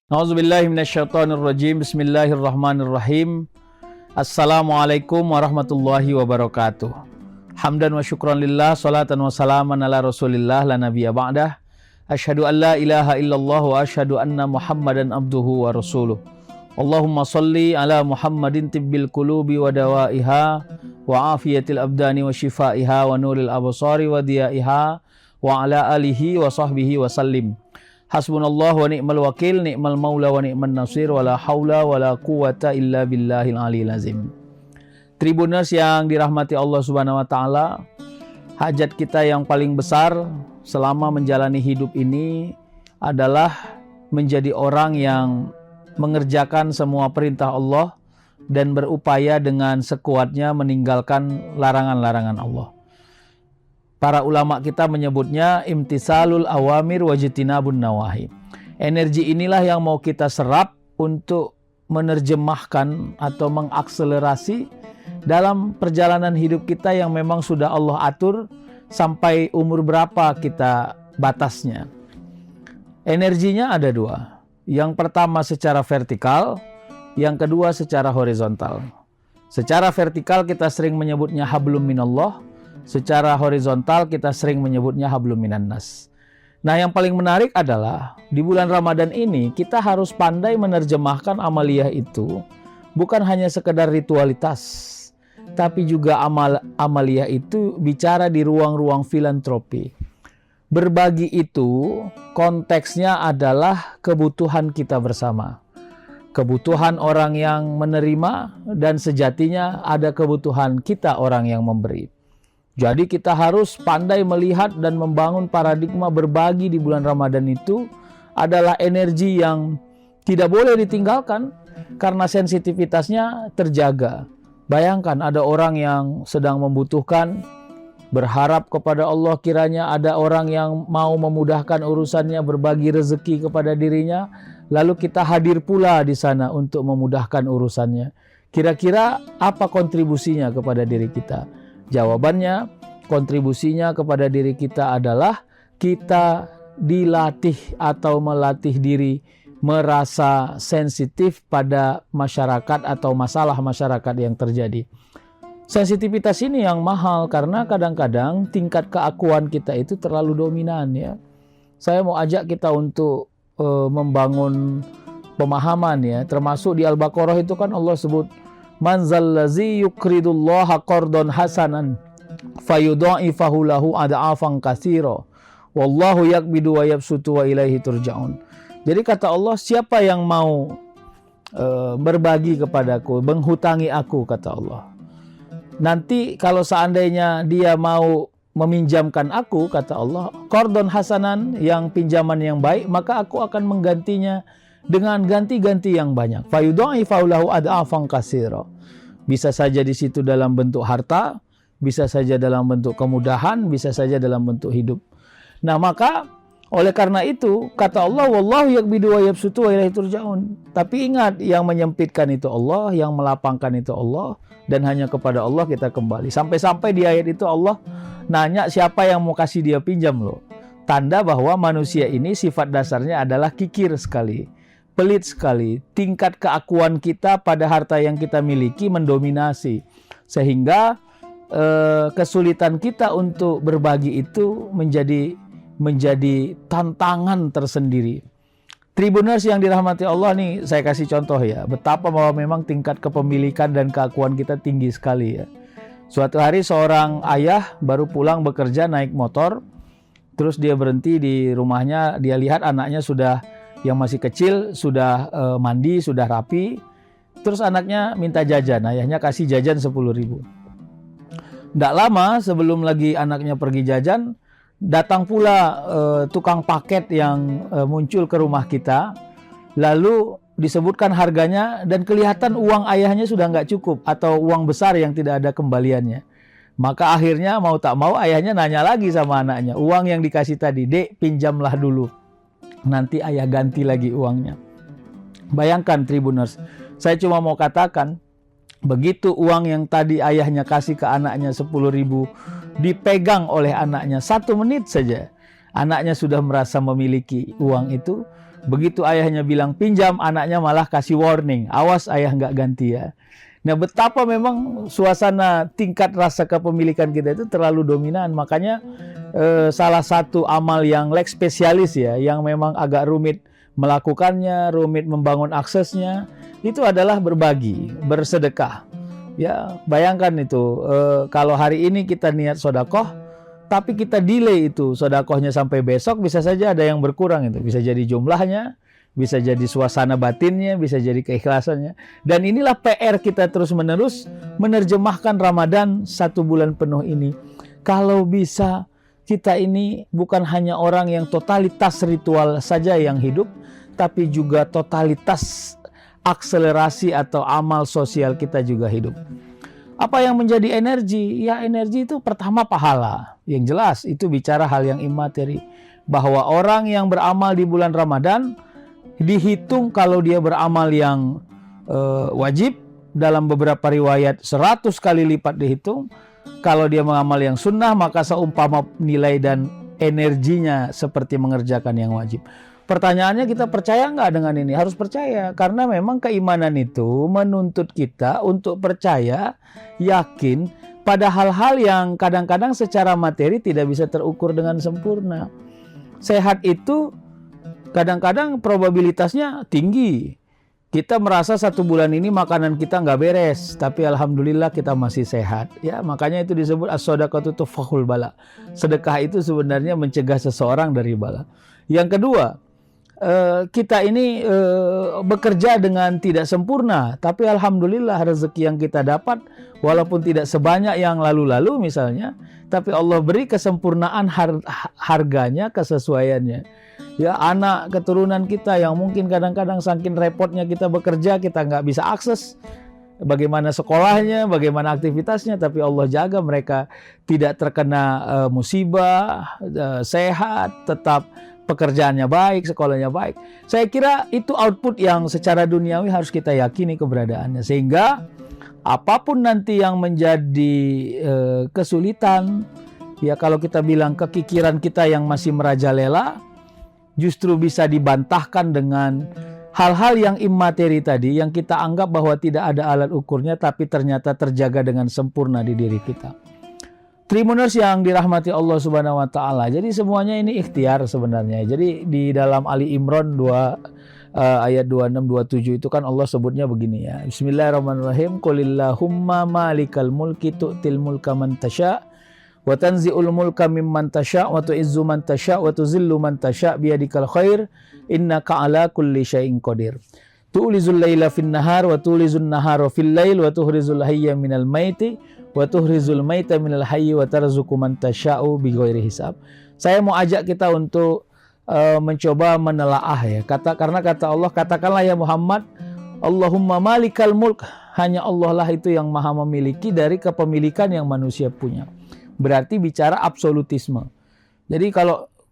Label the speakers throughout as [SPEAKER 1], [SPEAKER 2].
[SPEAKER 1] A'udzubillahi minasyaitonirrajim. Bismillahirrahmanirrahim. Assalamualaikum warahmatullahi wabarakatuh. Hamdan wa syukran lillah, salatan wa salaman ala rasulillah la nabiyya ba'dah. Asyhadu an la ilaha illallah wa asyhadu anna Muhammadan abduhu wa rasuluh. Allahumma salli ala Muhammadin tibbil qulubi wa dawaiha wa afiyatil abdani wa shifaiha wa nuril absari wa diyaiha wa ala alihi wa sahbihi wa sallim. Hasbunallah wa ni'mal wakil, ni'mal maula wa ni'man nasir, wa la haula wa la quwata illa billahil aliyil azim. Tribuners yang dirahmati Allah Subhanahu wa taala, hajat kita yang paling besar selama menjalani hidup ini adalah menjadi orang yang mengerjakan semua perintah Allah dan berupaya dengan sekuatnya meninggalkan larangan-larangan Allah. Para ulama kita menyebutnya imtisalul awamir wajtinabun nawahi. Energi inilah yang mau kita serap untuk menerjemahkan atau mengakselerasi dalam perjalanan hidup kita yang memang sudah Allah atur sampai umur berapa kita batasnya. Energinya ada dua. Yang pertama secara vertikal, yang kedua secara horizontal. Secara vertikal kita sering menyebutnya hablum minallah. Secara horizontal kita sering menyebutnya hablum minan nas. Nah, yang paling menarik adalah di bulan Ramadan ini kita harus pandai menerjemahkan amaliyah itu bukan hanya sekedar ritualitas, tapi juga amaliyah itu bicara di ruang-ruang filantropi. Berbagi itu konteksnya adalah kebutuhan kita bersama. Kebutuhan orang yang menerima dan sejatinya ada kebutuhan kita orang yang memberi. Jadi kita harus pandai melihat dan membangun paradigma berbagi di bulan Ramadan itu adalah energi yang tidak boleh ditinggalkan karena sensitivitasnya terjaga. Bayangkan ada orang yang sedang membutuhkan, berharap kepada Allah kiranya ada orang yang mau memudahkan urusannya, berbagi rezeki kepada dirinya, lalu kita hadir pula di sana untuk memudahkan urusannya. Kira-kira apa kontribusinya kepada diri kita? Jawabannya, kontribusinya kepada diri kita adalah kita dilatih atau melatih diri merasa sensitif pada masyarakat atau masalah masyarakat yang terjadi. Sensitivitas ini yang mahal karena kadang-kadang tingkat keakuan kita itu terlalu dominan ya. Saya mau ajak kita untuk membangun pemahaman ya, termasuk di Al-Baqarah itu kan Allah sebut man zallazi yuqridullaha qardan hasanan fayudha'ifahu lahu ad'afan katsira wallahu yaqbidu wa yabsutu wa ilaihi turja'un. Jadi kata Allah, siapa yang mau berbagi kepadaku, menghutangi aku, kata Allah, nanti kalau seandainya dia mau meminjamkan aku, kata Allah, qardon hasanan, yang pinjaman yang baik, maka aku akan menggantinya dengan ganti-ganti yang banyak. Fayudha'ifahu lahu ad'afan katsira. Bisa saja di situ dalam bentuk harta, bisa saja dalam bentuk kemudahan, bisa saja dalam bentuk hidup. Nah, maka oleh karena itu kata Allah, wallahu yaqbidu wa yabsutu wa ilaihi turja'un. Tapi ingat, yang menyempitkan itu Allah, yang melapangkan itu Allah, dan hanya kepada Allah kita kembali. Sampai-sampai di ayat itu Allah nanya siapa yang mau kasih dia pinjam loh. Tanda bahwa manusia ini sifat dasarnya adalah kikir sekali, pelit sekali. Tingkat keakuan kita pada harta yang kita miliki mendominasi. Sehingga kesulitan kita untuk berbagi itu menjadi tantangan tersendiri. Tribuners yang dirahmati Allah nih, saya kasih contoh ya, betapa bahwa memang tingkat kepemilikan dan keakuan kita tinggi sekali ya. Suatu hari seorang ayah baru pulang bekerja naik motor, terus dia berhenti di rumahnya, dia lihat anaknya sudah, yang masih kecil, sudah mandi, sudah rapi. Terus anaknya minta jajan, ayahnya kasih jajan 10.000. Tidak lama sebelum lagi anaknya pergi jajan, datang pula tukang paket yang muncul ke rumah kita. Lalu disebutkan harganya dan kelihatan uang ayahnya sudah nggak cukup atau uang besar yang tidak ada kembaliannya. Maka akhirnya mau tak mau ayahnya nanya lagi sama anaknya, uang yang dikasih tadi, dek pinjamlah dulu, nanti ayah ganti lagi uangnya. Bayangkan Tribuners, saya cuma mau katakan, begitu uang yang tadi ayahnya kasih ke anaknya 10.000 dipegang oleh anaknya 1 menit saja, anaknya sudah merasa memiliki uang itu, Begitu ayahnya bilang pinjam, anaknya malah kasih warning, awas ayah nggak ganti ya. Nah, betapa memang suasana tingkat rasa kepemilikan kita itu terlalu dominan. Makanya salah satu amal yang leg spesialis ya, yang memang agak rumit melakukannya, rumit membangun aksesnya, itu adalah berbagi, bersedekah. Ya, bayangkan itu, kalau hari ini kita niat sodakoh, tapi kita delay itu sodakohnya sampai besok, bisa saja ada yang berkurang itu. Bisa jadi jumlahnya, bisa jadi suasana batinnya, bisa jadi keikhlasannya. Dan inilah PR kita terus-menerus menerjemahkan Ramadan 1 bulan penuh ini. Kalau bisa kita ini bukan hanya orang yang totalitas ritual saja yang hidup, tapi juga totalitas akselerasi atau amal sosial kita juga hidup. Apa yang menjadi energi? Ya, energi itu pertama pahala. Yang jelas itu bicara hal yang imateri. Bahwa orang yang beramal di bulan Ramadan dihitung kalau dia beramal yang wajib, dalam beberapa riwayat 100 kali lipat dihitung. Kalau dia mengamal yang sunnah, maka seumpama nilai dan energinya seperti mengerjakan yang wajib. Pertanyaannya, kita percaya nggak dengan ini? Harus percaya, karena memang keimanan itu menuntut kita untuk percaya, yakin pada hal-hal yang kadang-kadang secara materi tidak bisa terukur dengan sempurna. Sehat itu kadang-kadang probabilitasnya tinggi. Kita merasa 1 bulan ini makanan kita nggak beres, tapi alhamdulillah kita masih sehat. Ya, makanya itu disebut as-shadaqatu tufahul bala. Sedekah itu sebenarnya mencegah seseorang dari bala. Yang kedua, kita ini bekerja dengan tidak sempurna, tapi alhamdulillah rezeki yang kita dapat walaupun tidak sebanyak yang lalu-lalu misalnya, tapi Allah beri kesempurnaan harganya, kesesuaiannya. Ya, anak keturunan kita yang mungkin kadang-kadang saking repotnya kita bekerja, kita nggak bisa akses bagaimana sekolahnya, bagaimana aktivitasnya, tapi Allah jaga mereka tidak terkena musibah, sehat, tetap pekerjaannya baik, sekolahnya baik. Saya kira itu output yang secara duniawi harus kita yakini keberadaannya. Sehingga apapun nanti yang menjadi kesulitan, ya kalau kita bilang kekikiran kita yang masih merajalela, justru bisa dibantahkan dengan hal-hal yang imateri tadi, yang kita anggap bahwa tidak ada alat ukurnya, tapi ternyata terjaga dengan sempurna di diri kita. Tribuners yang dirahmati Allah Subhanahu wa taala. Jadi semuanya ini ikhtiar sebenarnya. Jadi di dalam Ali Imran 2 ayat 26 27 itu kan Allah sebutnya begini ya. Bismillahirrahmanirrahim. Qulillahumma malikal mulki tu'til mulka man tasya wa tanzi'ul mulka mimman tasya wa tu'izzu man tasya wa tuzillu man tasya biyadikal khair innaka ala kulli syai'in qadir. Tu'lizul laila fin nahar wa tu'lizun nahara fil lail wa tuhrizul hayya minal maiti wa tuhrizul maita minal hayyi wa tarzuqu man tasya'u bighairi hisab. Saya mau ajak kita untuk mencoba menelaah ya. Karena kata Allah, katakanlah ya Muhammad, Allahumma malikal mulk, hanya Allah lah itu yang maha memiliki dari kepemilikan yang manusia punya. Berarti bicara absolutisme. Jadi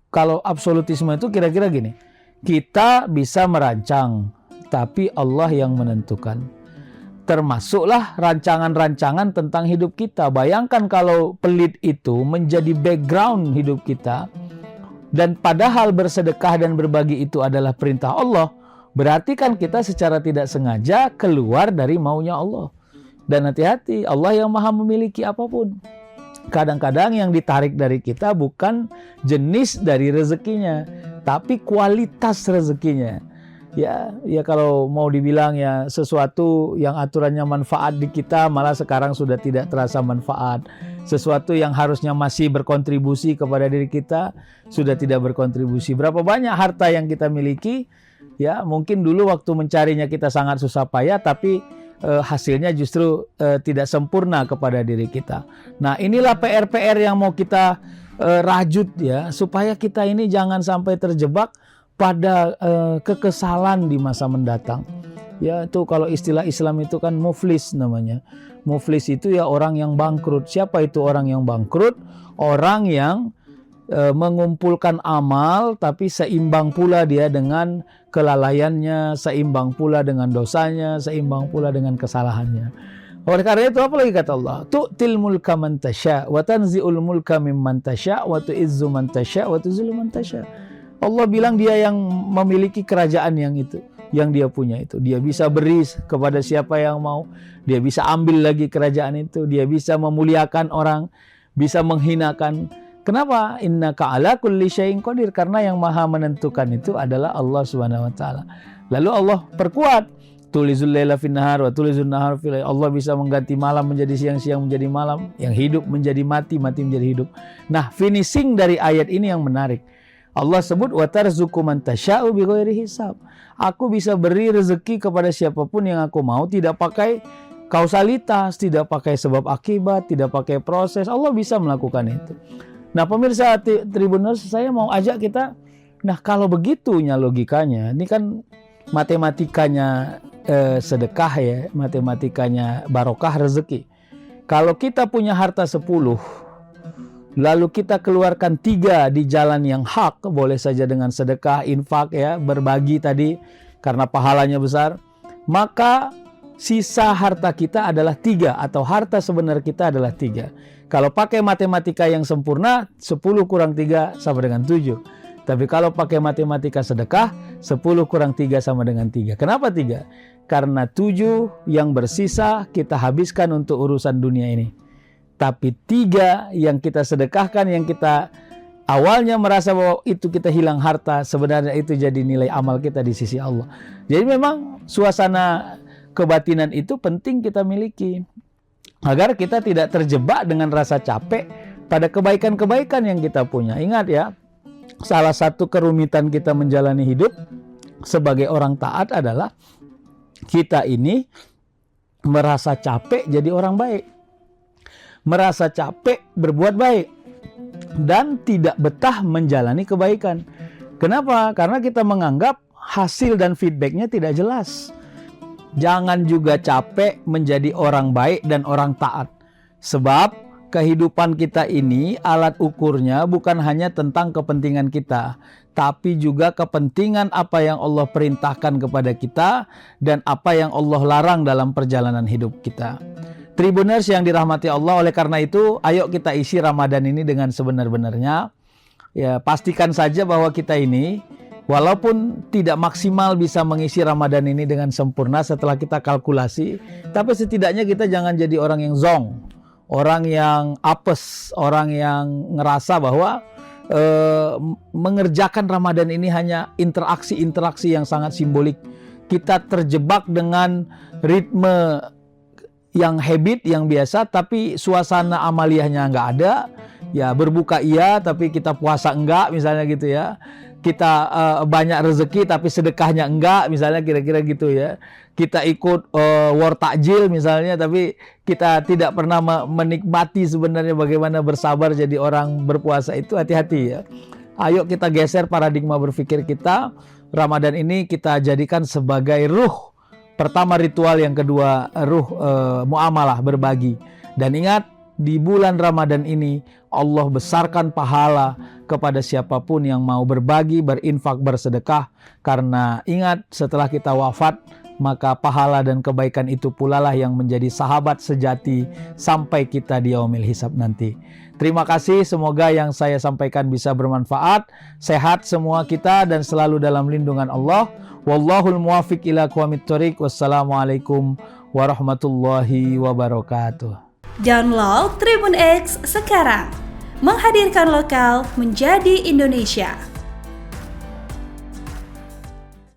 [SPEAKER 1] kalau absolutisme itu kira-kira gini, kita bisa merancang, tapi Allah yang menentukan. Termasuklah rancangan-rancangan tentang hidup kita. Bayangkan kalau pelit itu menjadi background hidup kita, dan padahal bersedekah dan berbagi itu adalah perintah Allah, berarti kan kita secara tidak sengaja keluar dari maunya Allah. Dan hati-hati, Allah yang maha memiliki apapun. Kadang-kadang yang ditarik dari kita bukan jenis dari rezekinya, tapi kualitas rezekinya. Ya kalau mau dibilang ya sesuatu yang aturannya manfaat di kita malah sekarang sudah tidak terasa manfaat. Sesuatu yang harusnya masih berkontribusi kepada diri kita sudah tidak berkontribusi. Berapa banyak harta yang kita miliki, ya mungkin dulu waktu mencarinya kita sangat susah payah, tapi hasilnya justru tidak sempurna kepada diri kita. Nah, inilah PR-PR yang mau kita rajut ya, supaya kita ini jangan sampai terjebak pada kekesalan di masa mendatang. Ya, itu kalau istilah Islam itu kan muflis namanya. Muflis itu ya orang yang bangkrut. Siapa itu orang yang bangkrut? Orang yang mengumpulkan amal tapi seimbang pula dia dengan kelalaiannya, seimbang pula dengan dosanya, seimbang pula dengan kesalahannya. Oleh karena itu apa lagi kata Allah? Tu'til mulka man tasya wa tanzi'ul mulka mimman tasya wa tu'izzu man tasya wa tuzillu man tasya. Allah bilang dia yang memiliki kerajaan yang itu, yang dia punya itu. Dia bisa beri kepada siapa yang mau. Dia bisa ambil lagi kerajaan itu. Dia bisa memuliakan orang, bisa menghinakan. Kenapa? Innaka ala kulli syai'in qadir. Karena yang maha menentukan itu adalah Allah Subhanahu wa taala. Lalu Allah perkuat, tulizul laila fin nahar wa tulizun nahar fil lail. Allah bisa mengganti malam menjadi siang, siang menjadi malam, yang hidup menjadi mati, mati menjadi hidup. Nah, finishing dari ayat ini yang menarik. Allah sebut wa tarzuqu man tasya'u bighairi hisab. Aku bisa beri rezeki kepada siapapun yang aku mau, tidak pakai kausalitas, tidak pakai sebab akibat, tidak pakai proses. Allah bisa melakukan itu. Nah, pemirsa Tribuners, saya mau ajak kita, nah kalau begitunya logikanya, ini kan matematikanya sedekah ya, matematikanya barokah rezeki. Kalau kita punya harta 10, lalu kita keluarkan 3 di jalan yang hak, boleh saja dengan sedekah, infak ya, berbagi tadi karena pahalanya besar, maka sisa harta kita adalah 3 atau harta sebenar kita adalah 3. Kalau pakai matematika yang sempurna, 10 kurang 3 sama dengan 7. Tapi kalau pakai matematika sedekah, 10 kurang 3 sama dengan 3. Kenapa 3? Karena 7 yang bersisa kita habiskan untuk urusan dunia ini. Tapi 3 yang kita sedekahkan, yang kita awalnya merasa bahwa itu kita hilang harta, sebenarnya itu jadi nilai amal kita di sisi Allah. Jadi memang suasana kebatinan itu penting kita miliki, agar kita tidak terjebak dengan rasa capek pada kebaikan-kebaikan yang kita punya. Ingat ya, salah satu kerumitan kita menjalani hidup sebagai orang taat adalah kita ini merasa capek jadi orang baik, merasa capek berbuat baik, dan tidak betah menjalani kebaikan. Kenapa? Karena kita menganggap hasil dan feedbacknya tidak jelas. Jangan juga capek menjadi orang baik dan orang taat. Sebab kehidupan kita ini alat ukurnya bukan hanya tentang kepentingan kita, tapi juga kepentingan apa yang Allah perintahkan kepada kita dan apa yang Allah larang dalam perjalanan hidup kita. Tribuners yang dirahmati Allah, oleh karena itu ayo kita isi Ramadan ini dengan sebenar-benarnya. Ya, pastikan saja bahwa kita ini walaupun tidak maksimal bisa mengisi Ramadan ini dengan sempurna setelah kita kalkulasi, tapi setidaknya kita jangan jadi orang yang zong, orang yang apes, orang yang ngerasa bahwa mengerjakan Ramadan ini hanya interaksi-interaksi yang sangat simbolik. Kita terjebak dengan ritme yang habit, yang biasa, tapi suasana amaliyahnya nggak ada. Ya, berbuka iya, tapi kita puasa enggak, misalnya gitu ya. Kita banyak rezeki, tapi sedekahnya enggak, misalnya kira-kira gitu ya. Kita ikut war takjil misalnya, tapi kita tidak pernah menikmati sebenarnya bagaimana bersabar jadi orang berpuasa itu. Hati-hati ya. Ayo kita geser paradigma berpikir kita. Ramadan ini kita jadikan sebagai ruh. Pertama ritual, yang kedua ruh muamalah, berbagi. Dan ingat, di bulan Ramadan ini Allah besarkan pahala kepada siapapun yang mau berbagi, berinfak, bersedekah. Karena ingat, setelah kita wafat, maka pahala dan kebaikan itu pula lah yang menjadi sahabat sejati sampai kita di yaumil hisab nanti. Terima kasih, semoga yang saya sampaikan bisa bermanfaat. Sehat semua kita dan selalu dalam lindungan Allah. Wallahul muwafiq ila aqwamit thoriq. Wassalamualaikum warahmatullahi wabarakatuh.
[SPEAKER 2] Download Tribun X sekarang, menghadirkan lokal menjadi Indonesia.